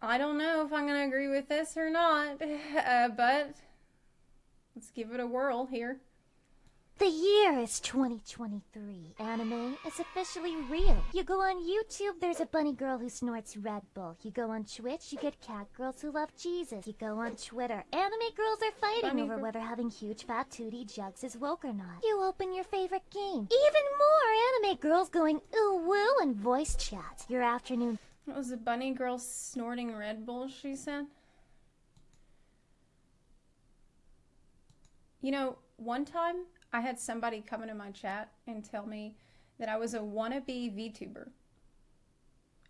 I don't know if I'm going to agree with this or not, but let's give it a whirl here. The year is 2023. Anime is officially real. You go on YouTube, there's a bunny girl who snorts Red Bull. You go on Twitch, you get cat girls who love Jesus. You go on Twitter, anime girls are fighting over whether having huge fat tootie jugs is woke or not. You open your favorite game. Even more anime girls going ooh woo and voice chat. Your afternoon. What was the bunny girl snorting Red Bull, she said? You know, one time I had somebody come into my chat and tell me that I was a wannabe VTuber.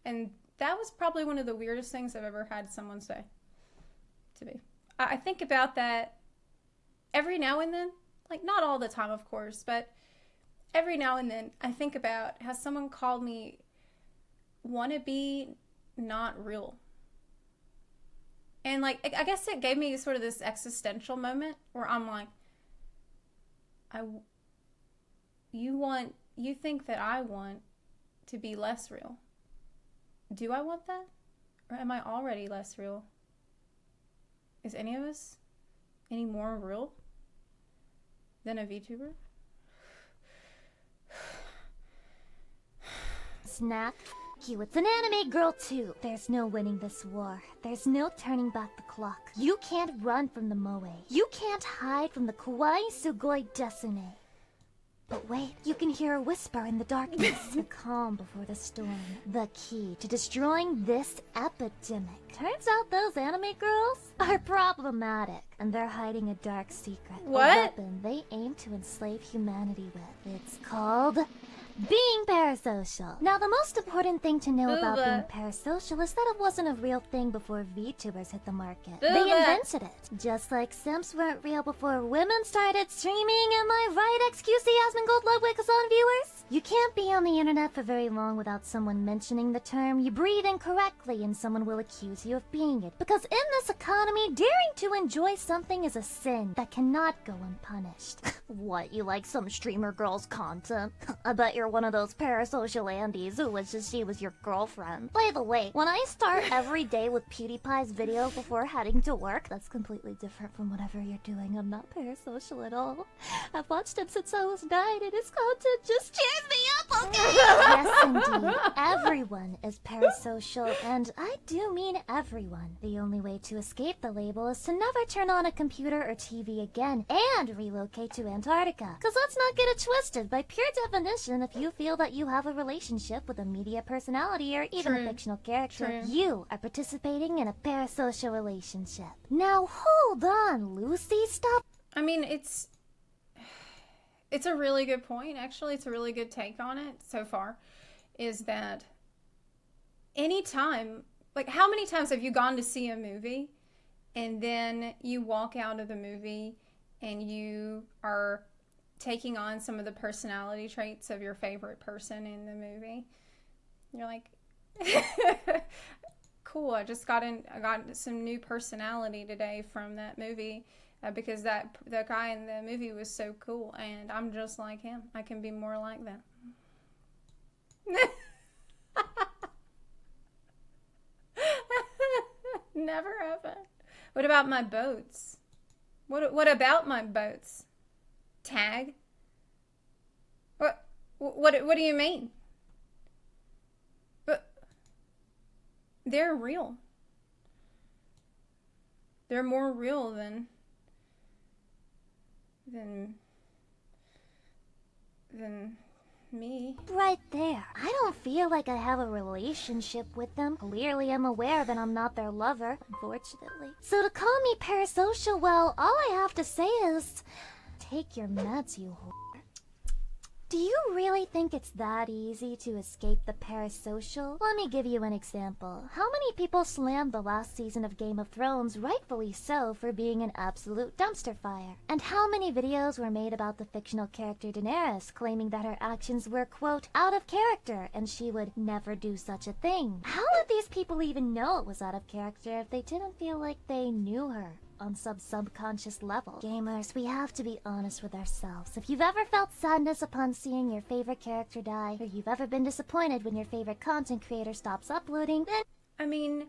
And that was probably one of the weirdest things I've ever had someone say to me. I think about that every now and then. Like, not all the time, of course, but every now and then I think about how someone called me wannabe not real. And, like, I guess it gave me sort of this existential moment where I'm like, you think that I want to be less real. Do I want that? Or am I already less real? Is any of us any more real than a VTuber? Snack. You, it's an anime girl too. There's no winning this war. There's no turning back the clock. You can't run from the moe. You can't hide from the kawaii sugoi desune. But wait, you can hear a whisper in the darkness. The calm before the storm. The key to destroying this epidemic. Turns out those anime girls are problematic. And they're hiding a dark secret. What? A weapon they aim to enslave humanity with. It's called being parasocial. Now, the most important thing to know about being parasocial is that it wasn't a real thing before VTubers hit the market. They invented it. Just like simps weren't real before women started streaming. Am I right, XQC Yasmin Gold Ludwig on viewers? You can't be on the internet for very long without someone mentioning the term. You breathe incorrectly and someone will accuse you of being it. Because in this economy, daring to enjoy something is a sin that cannot go unpunished. What, you like some streamer girl's content? I bet you're one of those parasocial Andes who wishes she was your girlfriend. By the way, when I start every day with PewDiePie's video before heading to work, that's completely different from whatever you're doing. I'm not parasocial at all. I've watched him since I was 9 and his content just cheers me up, okay? Yes, indeed. Everyone is parasocial, and I do mean everyone. The only way to escape the label is to never turn on a computer or TV again and relocate to Antarctica. Cause let's not get it twisted. By pure definition, if you feel that you have a relationship with a media personality or even a fictional character, you are participating in a parasocial relationship. Now hold on, Lucy, stop. I mean, it's a really good point, actually. It's a really good take on it so far, is that anytime, like, how many times have you gone to see a movie and then you walk out of the movie and you are taking on some of the personality traits of your favorite person in the movie? You're like, cool, I got some new personality today from that movie because the guy in the movie was so cool and I'm just like him. I can be more like that. Never happened. What about my boats? What about my boats? Tag? What do you mean? But they're real. They're more real than me. Right there. I don't feel like I have a relationship with them. Clearly I'm aware that I'm not their lover, unfortunately. So to call me parasocial, well, all I have to say is, take your meds, you whore. Do you really think it's that easy to escape the parasocial? Let me give you an example. How many people slammed the last season of Game of Thrones, rightfully so, for being an absolute dumpster fire? And how many videos were made about the fictional character Daenerys, claiming that her actions were, quote, out of character, and she would never do such a thing? How would these people even know it was out of character if they didn't feel like they knew her? On subconscious level. Gamers, we have to be honest with ourselves. If you've ever felt sadness upon seeing your favorite character die, or you've ever been disappointed when your favorite content creator stops uploading, then... I mean,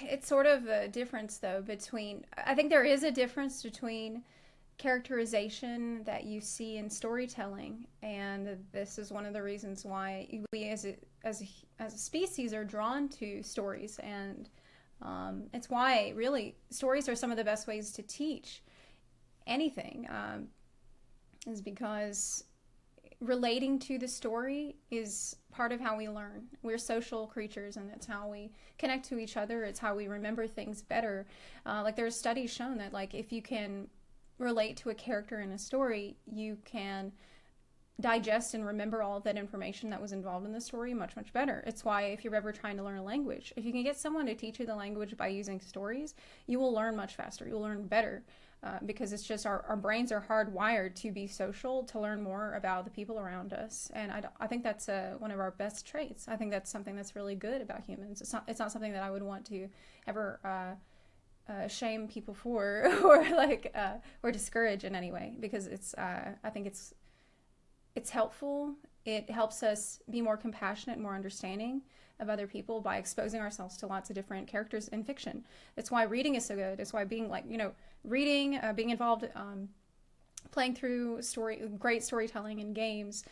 it's sort of a difference, though, between. I think there is a difference between characterization that you see in storytelling, and this is one of the reasons why we, as a species, are drawn to stories, and it's why really stories are some of the best ways to teach anything. Is because relating to the story is part of how we learn. We're social creatures, and it's how we connect to each other. It's how we remember things better. Like there's studies shown that like if you can relate to a character in a story, you can digest and remember all of that information that was involved in the story much, much better. It's why if you're ever trying to learn a language, if you can get someone to teach you the language by using stories, you will learn much faster. You'll learn better. Because it's just our brains are hardwired to be social, to learn more about the people around us. And I think that's one of our best traits. I think that's something that's really good about humans. It's not something that I would want to ever shame people for or discourage in any way, because I think it's helpful. It helps us be more compassionate, more understanding of other people by exposing ourselves to lots of different characters in fiction. It's why reading is so good. It's why being reading, being involved, playing through great storytelling in games,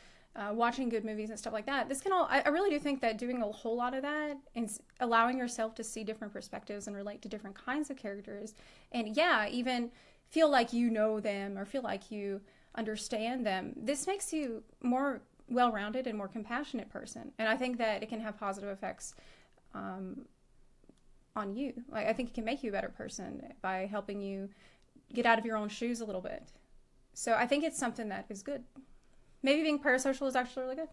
watching good movies and stuff like that. This can all, I really do think that doing a whole lot of that and allowing yourself to see different perspectives and relate to different kinds of characters, and even feel like you know them or feel like you understand them. This makes you more well-rounded and more compassionate person, and I think that it can have positive effects on you. Like I think it can make you a better person by helping you get out of your own shoes a little bit. So I think it's something that is good. Maybe being parasocial is actually really good.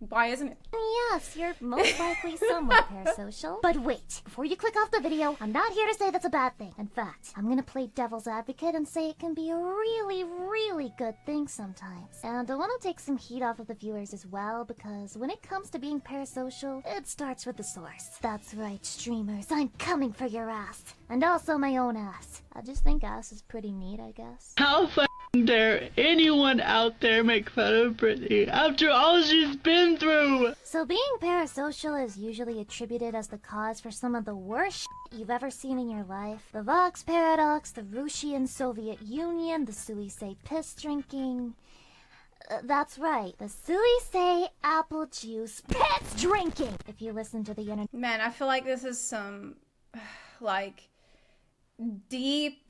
Why isn't it? Yes, you're most likely somewhat parasocial. But wait, before you click off the video, I'm not here to say that's a bad thing. In fact, I'm gonna play devil's advocate and say it can be a really, really good thing sometimes. And I want to take some heat off of the viewers as well, because when it comes to being parasocial, it starts with the source. That's right, streamers, I'm coming for your ass. And also my own ass. I just think ass is pretty neat, I guess. How dare anyone out there make fun of Brittany after all she's been through? So being parasocial is usually attributed as the cause for some of the worst you've ever seen in your life. The Vox Paradox, the Russian Soviet Union, the Suisei piss drinking. That's right, the Suisei apple juice piss drinking! If you listen to the internet. Man, I feel like this is some, like, deep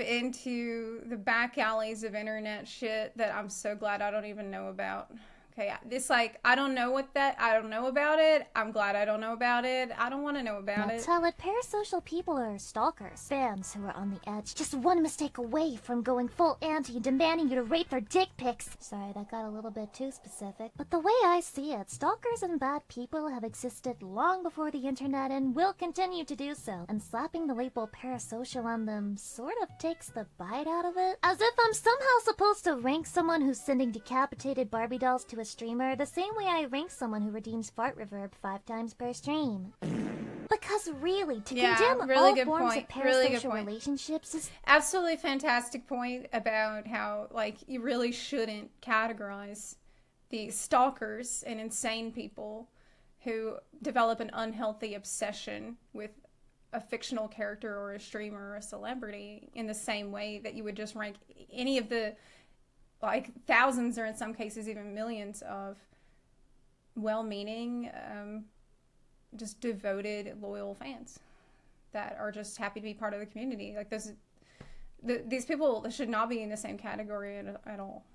into the back alleys of internet shit that I'm so glad I don't even know about. Okay, this I don't know about it. I'm glad I don't know about it. I don't want to know about it. Tell it, parasocial people are stalkers. Fans who are on the edge, just one mistake away from going full anti and demanding you to rate their dick pics. Sorry, that got a little bit too specific. But the way I see it, stalkers and bad people have existed long before the internet and will continue to do so. And slapping the label parasocial on them sort of takes the bite out of it. As if I'm somehow supposed to rank someone who's sending decapitated Barbie dolls to a streamer the same way I rank someone who redeems fart reverb 5 times per stream. Because really, to condemn all forms of parasocial relationships is... Absolutely fantastic point about how, you really shouldn't categorize the stalkers and insane people who develop an unhealthy obsession with a fictional character or a streamer or a celebrity in the same way that you would just rank any of the thousands, or in some cases even millions, of well-meaning, just devoted, loyal fans that are just happy to be part of the community. These people should not be in the same category at all.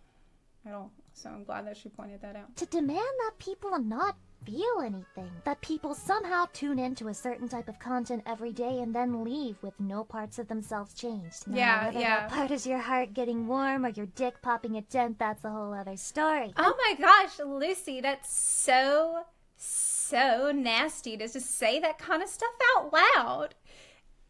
So I'm glad that she pointed that out. To demand that people not feel anything, that people somehow tune into a certain type of content every day and then leave with no parts of themselves changed. Now, whether that part is your heart getting warm or your dick popping a dent, that's a whole other story. Oh my gosh, Lucy, that's so nasty to just say that kind of stuff out loud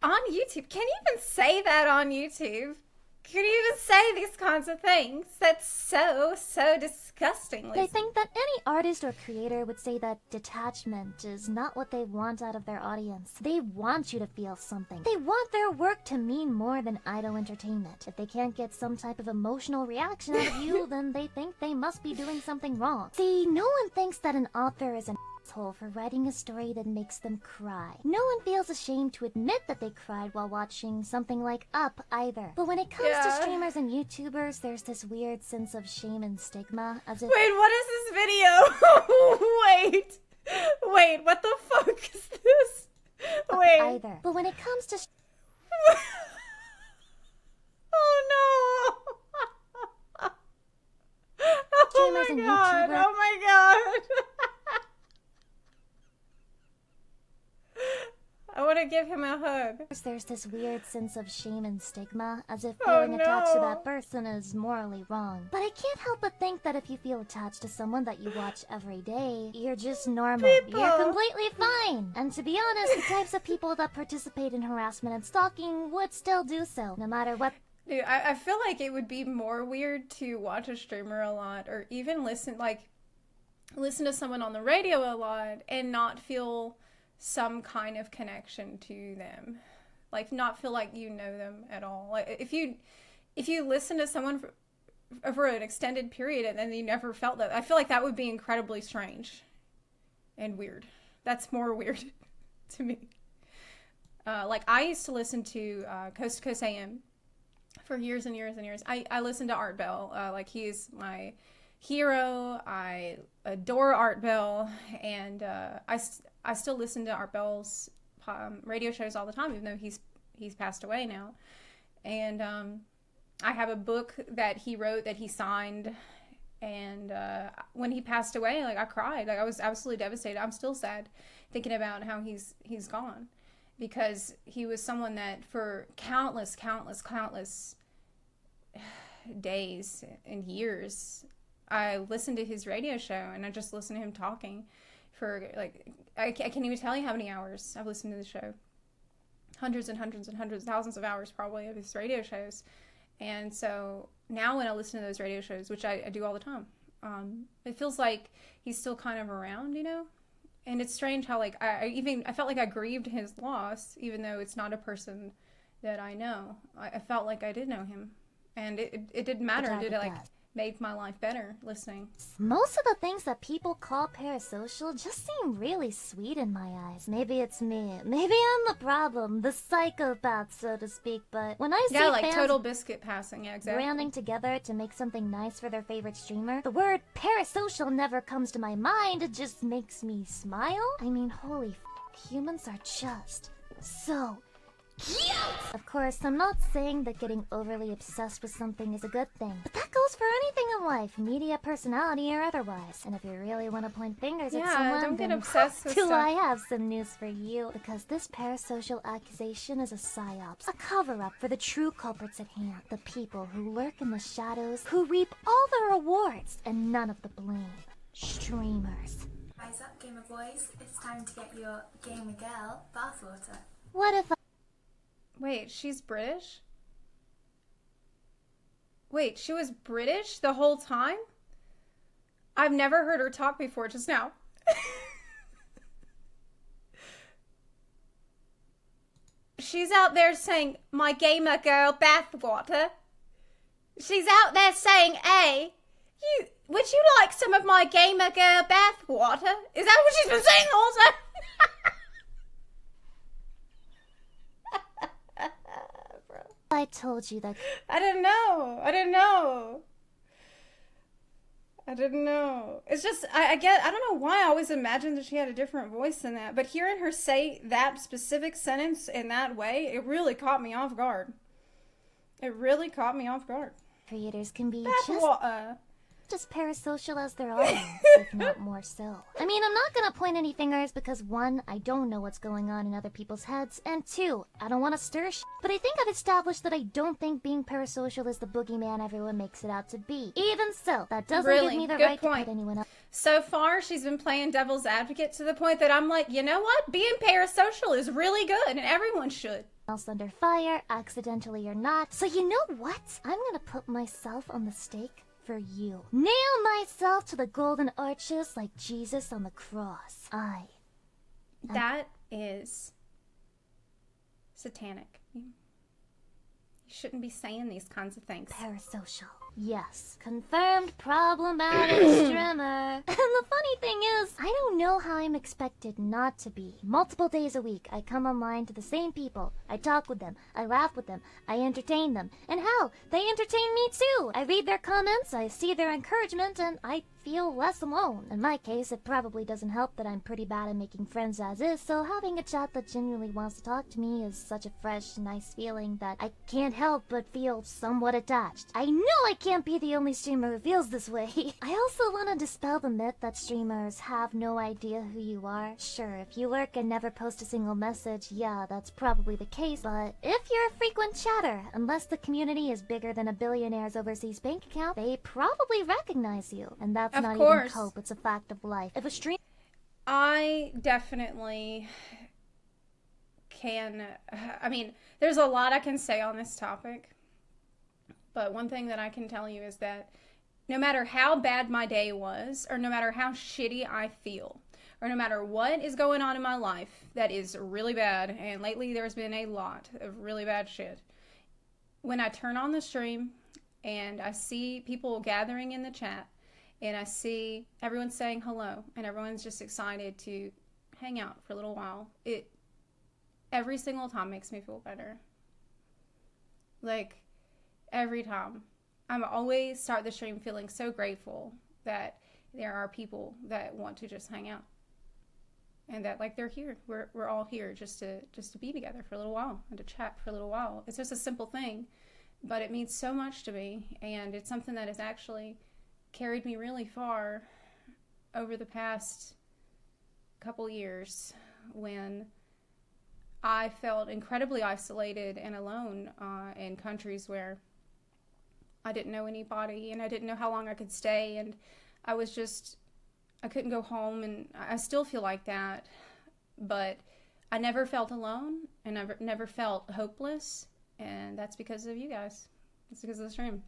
on YouTube. Can you even say that on YouTube? Can you even say these kinds of things? That's so disgusting, Lisa. They think that any artist or creator would say that detachment is not what they want out of their audience. They want you to feel something. They want their work to mean more than idle entertainment. If they can't get some type of emotional reaction out of you, then they think they must be doing something wrong. See, no one thinks that an author is an asshole for writing a story that makes them cry. No one feels ashamed to admit that they cried while watching something like Up either. But when it comes to streamers and YouTubers, there's this weird sense of shame and stigma, as if— Wait, what is this video? Wait, what the fuck is this? Wait. Either. But when it comes to Oh no! streamers and YouTubers, Oh my god! I want to give him a hug. there's this weird sense of shame and stigma, as if feeling attached to that person is morally wrong. But I can't help but think that if you feel attached to someone that you watch every day, you're just normal. You're completely fine. And to be honest, the types of people that participate in harassment and stalking would still do so, no matter what. Dude, I feel like it would be more weird to watch a streamer a lot, or even listen to someone on the radio a lot and not feel some kind of connection to them, like not feel like you know them at all. Like if you listen to someone for an extended period and then you never felt that, I feel like that would be incredibly strange and weird. That's more weird to me. Like I used to listen to Coast to Coast AM for years and years and years. I listened to Art Bell. Like he's my hero. I adore Art Bell, and I still listen to Art Bell's radio shows all the time, even though he's passed away now. And I have a book that he wrote that he signed, and when he passed away, like I cried. Like I was absolutely devastated. I'm still sad thinking about how he's gone, because he was someone that for countless days and years I listened to his radio show, and I just listened to him talking for like I can't even tell you how many hours I've listened to the show. Hundreds and hundreds and hundreds, thousands of hours probably of his radio shows. And so now when I listen to those radio shows, which I do all the time, it feels like he's still kind of around, you know? And it's strange how like I felt like I grieved his loss, even though it's not a person that I know. I felt like I did know him. And it didn't matter. Did it like make my life better listening? Most of the things that people call parasocial just seem really sweet in my eyes. Maybe it's me. Maybe I'm the problem, the psychopath, so to speak. But when I see like fans total biscuit passing, yeah, exactly, banding together to make something nice for their favorite streamer, the word parasocial never comes to my mind. It just makes me smile. I mean, holy f***, humans are just so cute! Of course, I'm not saying that getting overly obsessed with something is a good thing, but that goes for anything in life, media, personality, or otherwise. And if you really want to point fingers at someone, don't get then obsessed with stuff. I have some news for you, because this parasocial accusation is a psyops, a cover-up for the true culprits at hand, the people who lurk in the shadows, who reap all the rewards and none of the blame. Streamers. Rise up, gamer boys. It's time to get your gamer girl bathwater. What if Wait, she's British? Wait, she was British the whole time? I've never heard her talk before, just now. She's out there saying, my gamer girl bathwater. She's out there saying, hey, would you like some of my gamer girl bathwater? Is that what she's been saying the whole time? I told you that? I didn't know. It's just, I don't know why I always imagined that she had a different voice than that, but hearing her say that specific sentence in that way, it really caught me off guard. Creators can be Bathwater. just parasocial as their audience, if not more so. I mean, I'm not gonna point any fingers because 1, I don't know what's going on in other people's heads, and 2, I don't want to stir shit. But I think I've established that I don't think being parasocial is the boogeyman everyone makes it out to be. Even so, that doesn't give me the right to put anyone else. So far, she's been playing devil's advocate to the point that I'm like, you know what? Being parasocial is really good, and everyone should. Else under fire, accidentally or not. So you know what? I'm gonna put myself on the stake for you. Nail myself to the golden arches like Jesus on the cross. That is satanic. You You shouldn't be saying these kinds of things. Parasocial. Yes. Confirmed problematic streamer. And the funny thing is, I don't know how I'm expected not to be. Multiple days a week, I come online to the same people. I talk with them. I laugh with them. I entertain them. And hell, they entertain me too. I read their comments, I see their encouragement, and I feel less alone. In my case, it probably doesn't help that I'm pretty bad at making friends as is, so having a chat that genuinely wants to talk to me is such a fresh, nice feeling that I can't help but feel somewhat attached. I know I can't be the only streamer who feels this way. I also want to dispel the myth that streamers have no idea who you are. Sure, if you lurk and never post a single message, yeah, that's probably the case, but if you're a frequent chatter, unless the community is bigger than a billionaire's overseas bank account, they probably recognize you, and that's Of not course. even hope, it's a fact of life. If a stream I definitely can, I mean, there's a lot I can say on this topic, but one thing that I can tell you is that no matter how bad my day was, or no matter how shitty I feel, or no matter what is going on in my life that is really bad, and lately there's been a lot of really bad shit, when I turn on the stream and I see people gathering in the chat, and I see everyone saying hello, and everyone's just excited to hang out for a little while, it every single time makes me feel better. Like, every time. I'm always start the stream feeling so grateful that there are people that want to just hang out. And that, like, they're here. We're all here just to be together for a little while and to chat for a little while. It's just a simple thing, but it means so much to me, and it's something that has actually carried me really far over the past couple years when I felt incredibly isolated and alone in countries where I didn't know anybody, and I didn't know how long I could stay, and I couldn't go home, and I still feel like that, but I never felt alone, and I never felt hopeless, and that's because of you guys. It's because of the stream.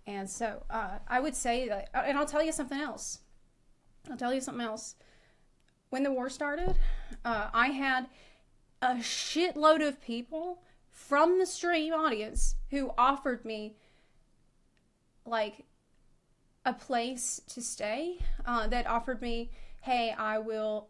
And so I would say that, and I'll tell you something else. When the war started, I had a shitload of people from the stream audience who offered me, like, a place to stay, that offered me, hey, I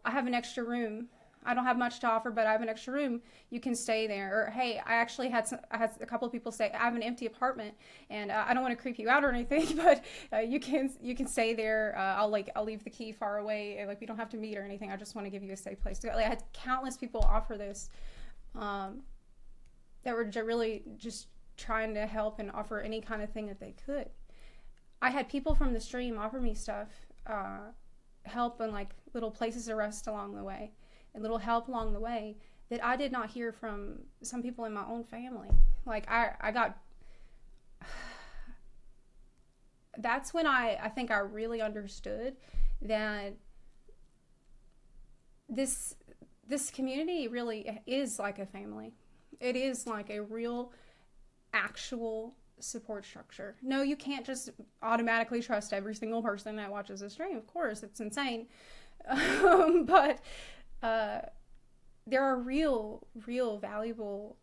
have an extra room. I don't have much to offer, but I have an extra room. You can stay there. Or, hey, I had a couple of people say, I have an empty apartment, and I don't want to creep you out or anything, but you can stay there. I'll leave the key far away, and, like, we don't have to meet or anything. I just want to give you a safe place to go. Like, I had countless people offer this, that were really just trying to help and offer any kind of thing that they could. I had people from the stream offer me stuff, help in, like, little places to rest along the way, and little help along the way that I did not hear from some people in my own family. Like, I got, that's when I think I really understood that this community really is like a family. It is like a real, actual support structure. No, you can't just automatically trust every single person that watches a stream. Of course, it's insane. But there are real valuable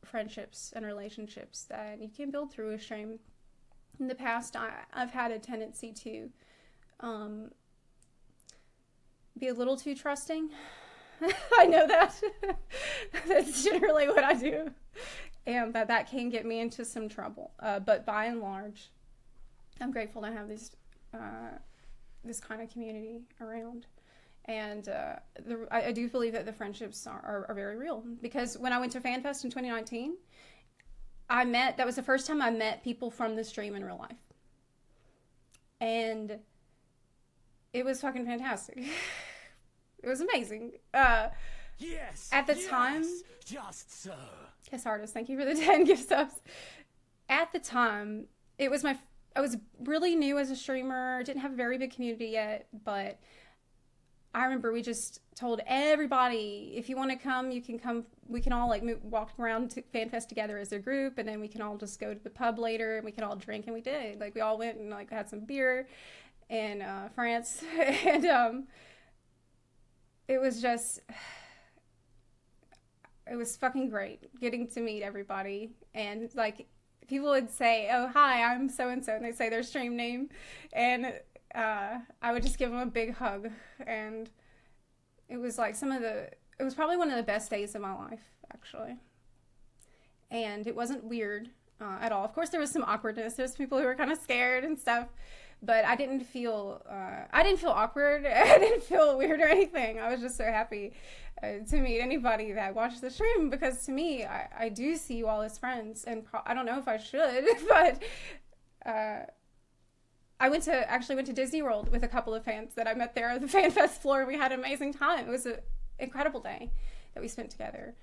friendships and relationships that you can build through a stream. In the past, I've had a tendency to be a little too trusting. I know that. That's generally what I do. And that can get me into some trouble. But by and large, I'm grateful to have this kind of community around. And I do believe that the friendships are very real. Because when I went to FanFest in 2019, that was the first time I met people from the stream in real life. And it was fucking fantastic. It was amazing. Yes. At the time, just so. Yes, artist, thank you for the 10 gift subs. At the time, I was really new as a streamer, didn't have a very big community yet, but I remember we just told everybody, if you want to come, you can come. We can all walk around to FanFest together as a group, and then we can all just go to the pub later, and we can all drink, and we did. Like, we all went and had some beer in France, and it was just, it was fucking great getting to meet everybody, and people would say, "Oh, hi, I'm so and so," and they say their stream name, and I would just give them a big hug, and it was like it was probably one of the best days of my life, actually. And it wasn't weird at all. Of course, there was some awkwardness. There's people who were kind of scared and stuff, but I didn't feel awkward. I didn't feel weird or anything. I was just so happy to meet anybody that watched the stream, because to me, I do see you all as friends, and I don't know if I should, but I went to Disney World with a couple of fans that I met there at the Fan Fest floor, and we had an amazing time. It was an incredible day that we spent together.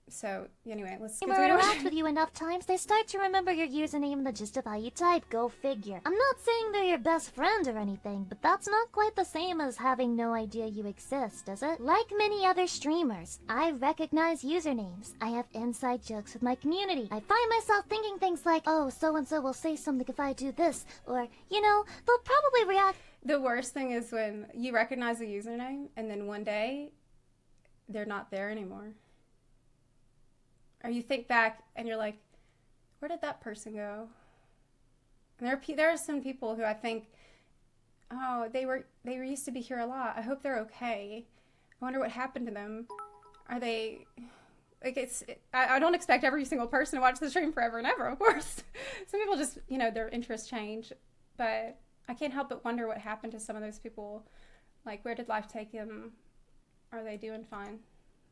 So anyway, let's get to it. Interact with you enough times, they start to remember your username and the gist of how you type. Go figure. I'm not saying they're your best friend or anything, but that's not quite the same as having no idea you exist, is it? Like many other streamers, I recognize usernames. I have inside jokes with my community. I find myself thinking things like, oh, so-and-so will say something if I do this, or, you know, they'll probably react. The worst thing is when you recognize a username and then one day they're not there anymore. Or you think back and you're like, where did that person go? And there are some people who I think, oh, they used to be here a lot. I hope they're okay. I wonder what happened to them. Are they like I don't expect every single person to watch the stream forever and ever, of course. Some people just, you know, their interests change, but I can't help but wonder what happened to some of those people. Like, where did life take them? Are they doing fine?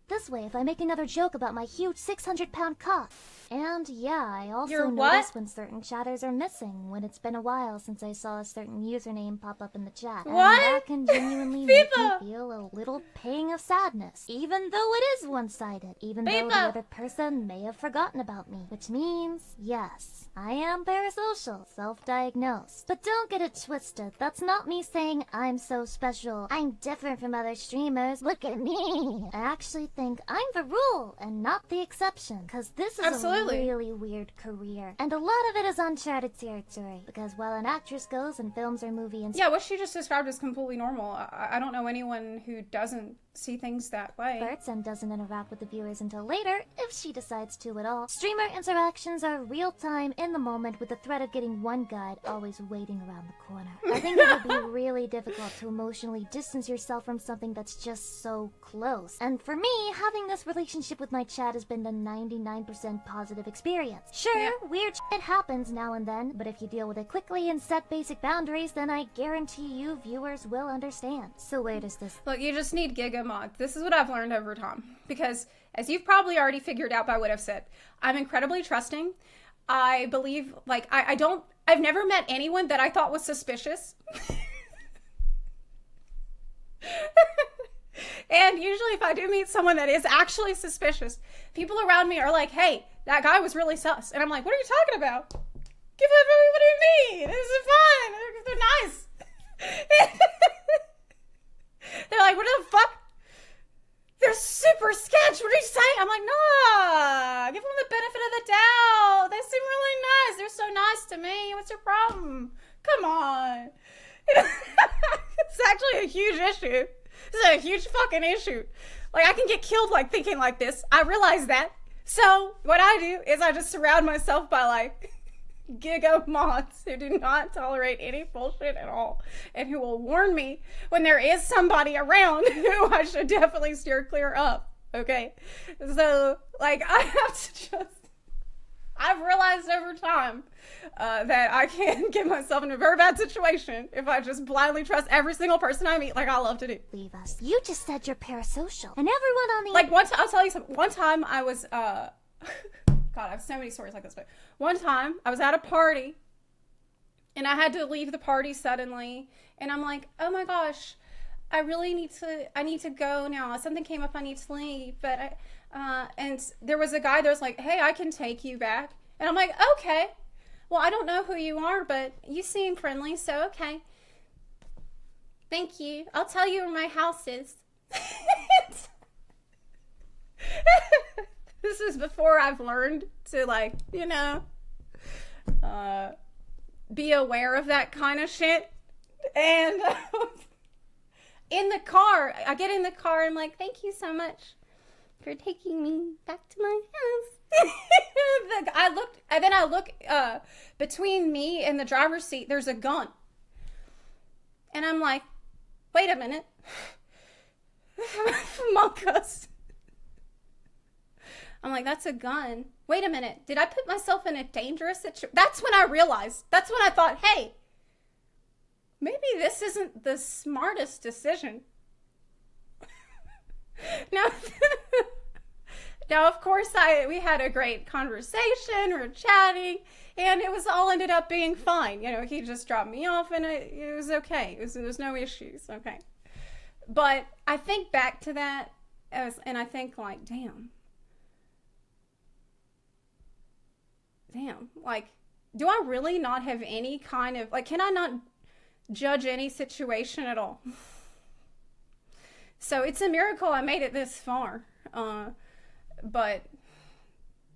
This way if I make another joke about my huge 600-pound cock. And yeah, I also Your notice what? when certain chatters are missing, when it's been a while since I saw a certain username pop up in the chat. What? And that can genuinely make me Biba! feel a little pang of sadness. Even though it is one-sided, even though the Biba! other person may have forgotten about me. Which means, yes, I am parasocial, self-diagnosed. But don't get it twisted, that's not me saying I'm so special. I'm different from other streamers, look at me. I actually think I'm the rule and not the exception, because this is Absolutely. a really weird career, and a lot of it is uncharted territory, because while an actress goes in films or movie and Yeah, what she just described is completely normal. I don't know anyone who doesn't see things that way. experts and doesn't interact with the viewers until later, if she decides to at all. Streamer interactions are real-time, in the moment, with the threat of getting one guide always waiting around the corner. I think it would be really difficult to emotionally distance yourself from something that's just so close. And for me, having this relationship with my chat has been a 99% positive experience. Sure, Yeah. weird shit happens now and then, but if you deal with it quickly and set basic boundaries, then I guarantee you viewers will understand. So where does this Look, you just need Giga mods. This is what I've learned over time. Because, as you've probably already figured out by what I've said, I'm incredibly trusting. I believe, like, I've never met anyone that I thought was suspicious. And usually if I do meet someone that is actually suspicious, people around me are like, hey, that guy was really sus. And I'm like, what are you talking about? What do you mean? This is fine. They're nice. They're like, what the fuck? They're super sketch. What are you saying? I'm like, nah, give them the benefit of the doubt. They seem really nice. They're so nice to me. What's your problem? Come on. It's actually a huge issue. This is a huge fucking issue. Like, I can get killed, like, thinking like this. I realize that. So, what I do is I just surround myself by, like, giga mods who do not tolerate any bullshit at all, and who will warn me when there is somebody around who I should definitely steer clear of. Okay? So, like, I have to just... I've realized over time that I can get myself in a very bad situation if I just blindly trust every single person I meet, like I love to do. leave us? You just said you're parasocial, and everyone on the Like, I'll tell you something. One time I was, God, I have so many stories like this, but one time I was at a party, and I had to leave the party suddenly, and I'm like, oh my gosh, I need to go now. Something came up, I need to leave, but and there was a guy that was like, hey, I can take you back. And I'm like, okay. Well, I don't know who you are, but you seem friendly, so okay. Thank you. I'll tell you where my house is. This is before I've learned to, like, you know, be aware of that kind of shit. And in the car, I get in the car and I'm like, thank you so much. for taking me back to my house. I look between me and the driver's seat, there's a gun. And I'm like, wait a minute. Monkus. I'm like, that's a gun. Wait a minute. Did I put myself in a dangerous situation? That's when I realized. That's when I thought, hey, maybe this isn't the smartest decision. Now, of course, we had a great conversation. We're chatting, and it was all ended up being fine. You know, he just dropped me off, and it was okay. There was no issues. Okay. But I think back to that, and I think, like, damn, like, do I really not have any kind of, like, can I not judge any situation at all? So it's a miracle I made it this far. But,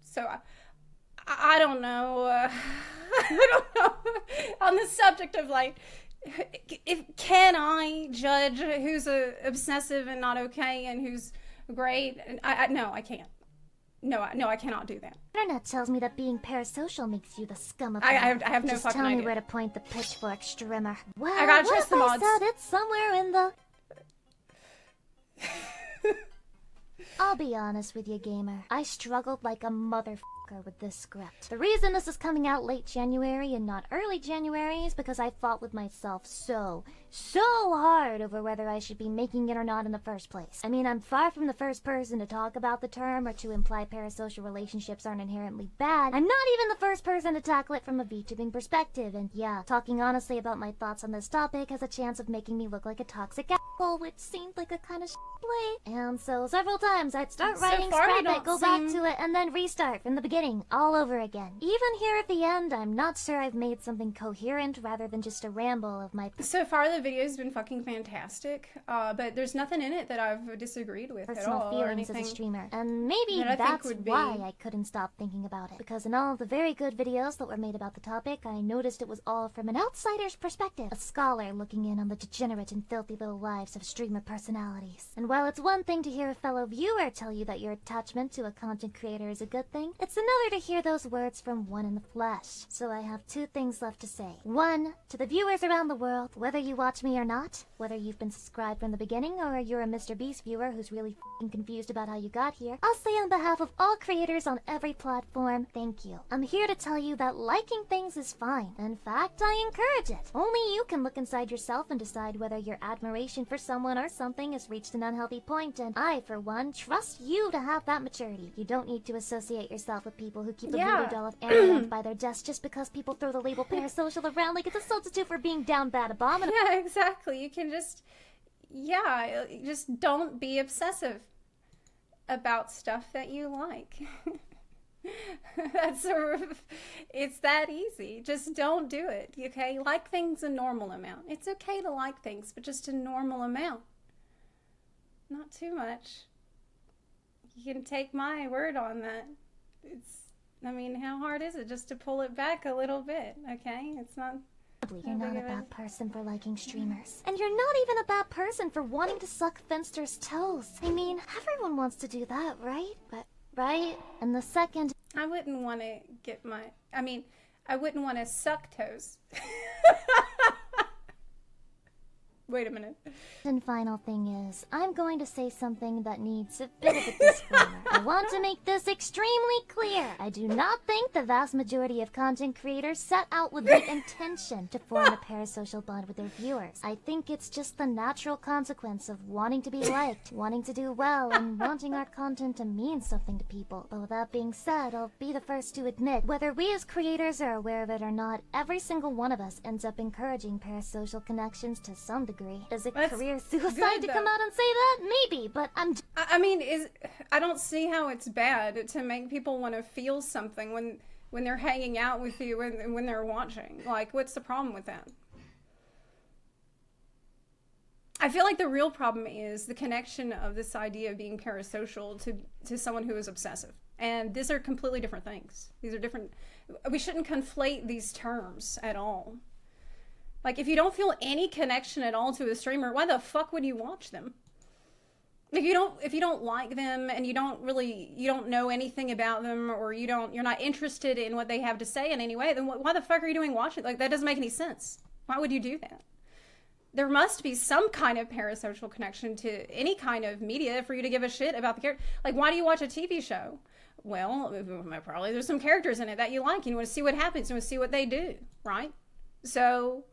so I don't know. I don't know. On the subject of, like, can I judge who's obsessive and not okay and who's great? No, I can't. No, I cannot do that. Internet tells me that being parasocial makes you the scum of I have no Just fucking tell me idea. where to point the pitchfork, Strimmer. Well, I gotta what trust if the I mods. said it's somewhere in the... I'll be honest with you, gamer. I struggled like a motherfucker with this script. The reason this is coming out late January and not early January is because I fought with myself so hard over whether I should be making it or not in the first place. I mean, I'm far from the first person to talk about the term or to imply parasocial relationships aren't inherently bad. I'm not even the first person to tackle it from a VTubing perspective, and yeah, talking honestly about my thoughts on this topic has a chance of making me look like a toxic asshole, which seemed like a kind of play. And so several times I'd start So writing, far, you scrap it, don't go back seem- to it, and then restart from the beginning, all over again. Even here at the end, I'm not sure I've made something coherent rather than just a ramble of my So far, the video's been fucking fantastic, but there's nothing in it that I've disagreed with at personal all or feelings as anything. a streamer. And maybe that I think that's would be- why I couldn't stop thinking about it. Because in all of the very good videos that were made about the topic, I noticed it was all from an outsider's perspective. A scholar looking in on the degenerate and filthy little lives of streamer personalities. And while it's one thing to hear a fellow viewer tell you that your attachment to a content creator is a good thing, it's another to hear those words from one in the flesh. So I have two things left to say. One, to the viewers around the world, whether you watch me or not, whether you've been subscribed from the beginning or you're a Mr. Beast viewer who's really f***ing confused about how you got here, I'll say on behalf of all creators on every platform, thank you. I'm here to tell you that liking things is fine. In fact, I encourage it. Only you can look inside yourself and decide whether your admiration for someone or something has reached an unhealthy point, and I, for one, trust you to have that maturity. You don't need to associate yourself with people who keep a Yeah. voodoo doll of Amaranth by their desk just because people throw the label parasocial around like it's a substitute for being down bad abominable. Yeah, exactly. You can just don't be obsessive about stuff that you like. It's that easy. Just don't do it, okay? Like things a normal amount. It's okay to like things, but just a normal amount. Not too much. You can take my word on that. How hard is it just to pull it back a little bit, okay? It's not... You're not a bad person for liking streamers. And you're not even a bad person for wanting to suck Finster's toes. I mean, everyone wants to do that, right? Right? And the second... I wouldn't want to I wouldn't want to suck toes. Wait a minute. And final thing is, I'm going to say something that needs a bit of a disclaimer. I want to make this extremely clear. I do not think the vast majority of content creators set out with the intention to form a parasocial bond with their viewers. I think it's just the natural consequence of wanting to be liked, wanting to do well, and wanting our content to mean something to people. But with that being said, I'll be the first to admit, whether we as creators are aware of it or not, every single one of us ends up encouraging parasocial connections to some degree. Is it That's career suicide good, to though. come out and say that? Maybe, but I don't see how it's bad to make people want to feel something when they're hanging out with you and when they're watching. Like, what's the problem with that? I feel like the real problem is the connection of this idea of being parasocial to someone who is obsessive. And these are completely different things. These are different. We shouldn't conflate these terms at all. Like, if you don't feel any connection at all to a streamer, why the fuck would you watch them? If you don't like them and you don't know anything about them, or you're not interested in what they have to say in any way, then why the fuck are you doing watching? Like, that doesn't make any sense. Why would you do that? There must be some kind of parasocial connection to any kind of media for you to give a shit about the character. Like, why do you watch a TV show? Well, probably there's some characters in it that you like. You want to see what happens. You want to see what they do, right? So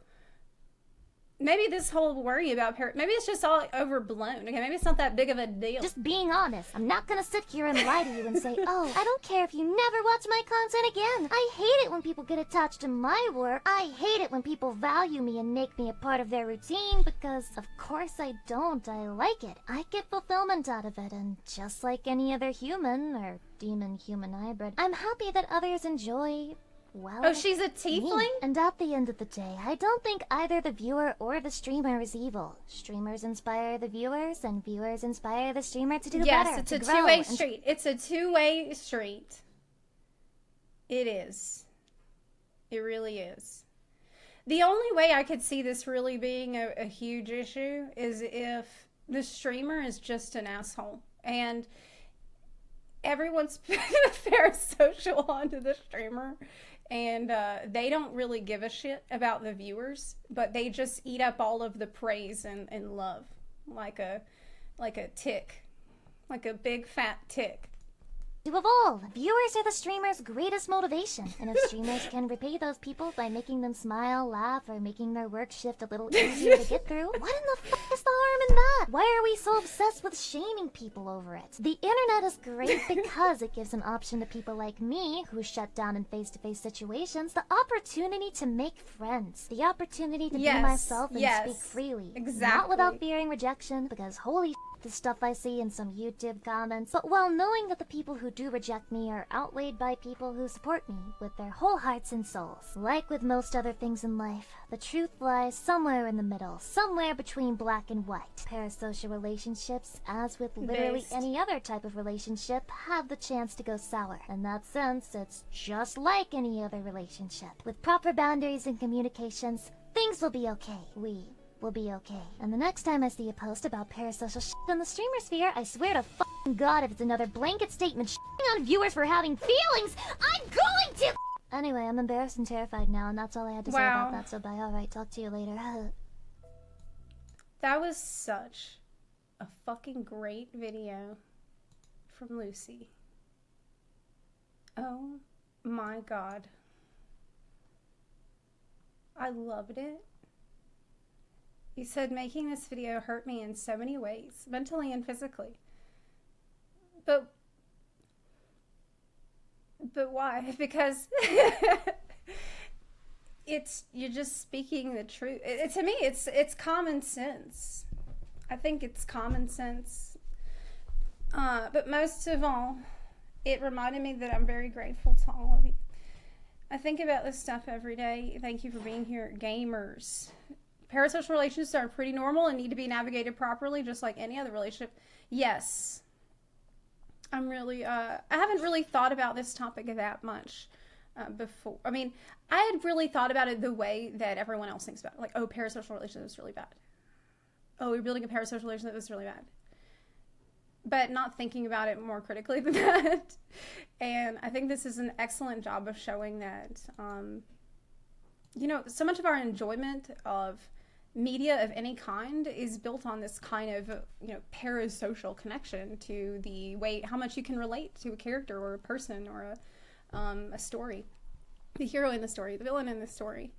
maybe this whole worry about maybe it's just all overblown. Okay, maybe it's not that big of a deal. Just being honest. I'm not gonna sit here and lie to you and say, oh, I don't care if you never watch my content again. I hate it when people get attached to my work. I hate it when people value me and make me a part of their routine, because of course I don't. I like it. I get fulfillment out of it, and just like any other human, or demon-human hybrid, I'm happy that others enjoy, well, oh, she's a tiefling? me. And at the end of the day, I don't think either the viewer or the streamer is evil. Streamers inspire the viewers, and viewers inspire the streamer to do better. Yes, it's to a grow, two-way and street. It's a two-way street. It is. It really is. The only way I could see this really being a huge issue is if the streamer is just an asshole and everyone's parasocial onto the streamer, and they don't really give a shit about the viewers, but they just eat up all of the praise and love, like a tick, like a big fat tick. to evolve. Viewers are the streamer's greatest motivation, and if streamers can repay those people by making them smile, laugh, or making their work shift a little easier to get through, what in the fuck is the harm in that? Why are we so obsessed with shaming people over it? The internet is great because it gives an option to people like me, who shut down in face-to-face situations, the opportunity to make friends, the opportunity to be myself and speak freely, not without fearing rejection, because holy the stuff I see in some YouTube comments, but while knowing that the people who do reject me are outweighed by people who support me with their whole hearts and souls. Like with most other things in life, the truth lies somewhere in the middle, somewhere between black and white. Parasocial relationships, as with literally any other type of relationship, have the chance to go sour. In that sense, it's just like any other relationship. With proper boundaries and communications, things will be okay. We will be okay. And the next time I see a post about parasocial shit in the streamer sphere, I swear to fucking God, if it's another blanket statement shitting on viewers for having feelings, I'm going to. Anyway, I'm embarrassed and terrified now, and that's all I had to say about that, so bye. Alright, talk to you later. That was such a fucking great video from Lucy. Oh my God. I loved it. You said making this video hurt me in so many ways, mentally and physically. But why? Because you're just speaking the truth. To me, it's common sense. I think it's common sense. But most of all, it reminded me that I'm very grateful to all of you. I think about this stuff every day. Thank you for being here, gamers. Parasocial relationships are pretty normal and need to be navigated properly, just like any other relationship. Yes. I'm really, I haven't really thought about this topic that much before. I mean, I had really thought about it the way that everyone else thinks about it. Like, oh, parasocial relationship is really bad. Oh, you're building a parasocial relationship that's really bad. But not thinking about it more critically than that. And I think this is an excellent job of showing that, you know, so much of our enjoyment of media of any kind is built on this kind of, you know, parasocial connection to the way, how much you can relate to a character or a person or a story. The hero in the story, the villain in the story.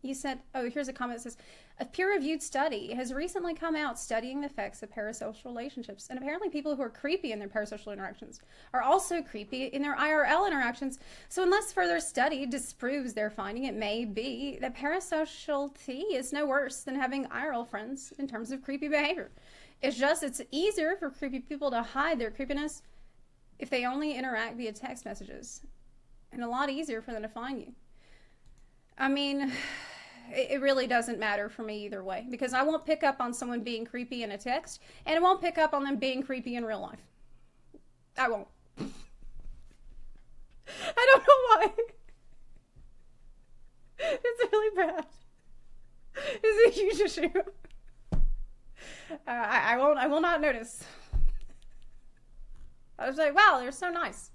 You said, oh, here's a comment that says, a peer-reviewed study has recently come out studying the effects of parasocial relationships, and apparently people who are creepy in their parasocial interactions are also creepy in their IRL interactions. So unless further study disproves their finding, it may be that parasociality is no worse than having IRL friends in terms of creepy behavior. It's easier for creepy people to hide their creepiness if they only interact via text messages, and a lot easier for them to find you. I mean, it really doesn't matter for me either way, because I won't pick up on someone being creepy in a text, and I won't pick up on them being creepy in real life. I won't. I don't know why. It's really bad. It's a huge issue. I will not notice. I was like, wow, they're so nice.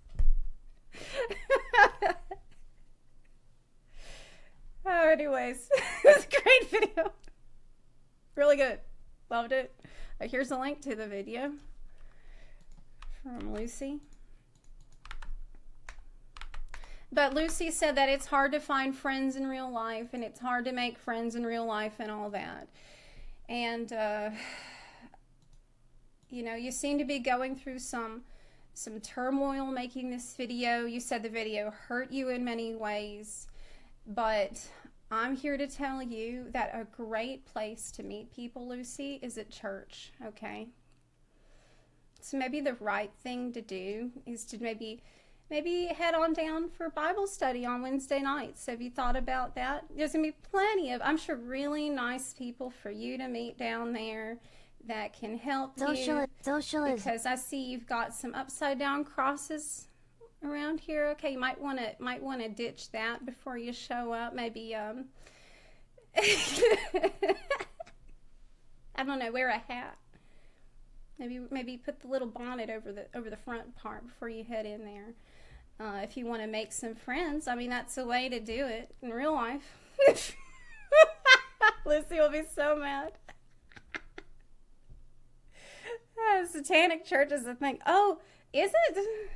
Oh, anyways, it's a great video. Really good. Loved it. Here's a link to the video from Lucy. But Lucy said that it's hard to find friends in real life, and it's hard to make friends in real life and all that. And, you know, you seem to be going through some turmoil making this video. You said the video hurt you in many ways, but I'm here to tell you that a great place to meet people, Lucy, is at church, okay? So maybe the right thing to do is to maybe head on down for Bible study on Wednesday nights. Have you thought about that? There's going to be plenty of, I'm sure, really nice people for you to meet down there that can help you. Socialism. Because I see you've got some upside down crosses around here. Okay, you might want to ditch that before you show up. Maybe I don't know, wear a hat. Maybe put the little bonnet over the front part before you head in there. If you want to make some friends, I mean, that's a way to do it in real life. Lucy will be so mad. Satanic church is a thing. Oh, is it?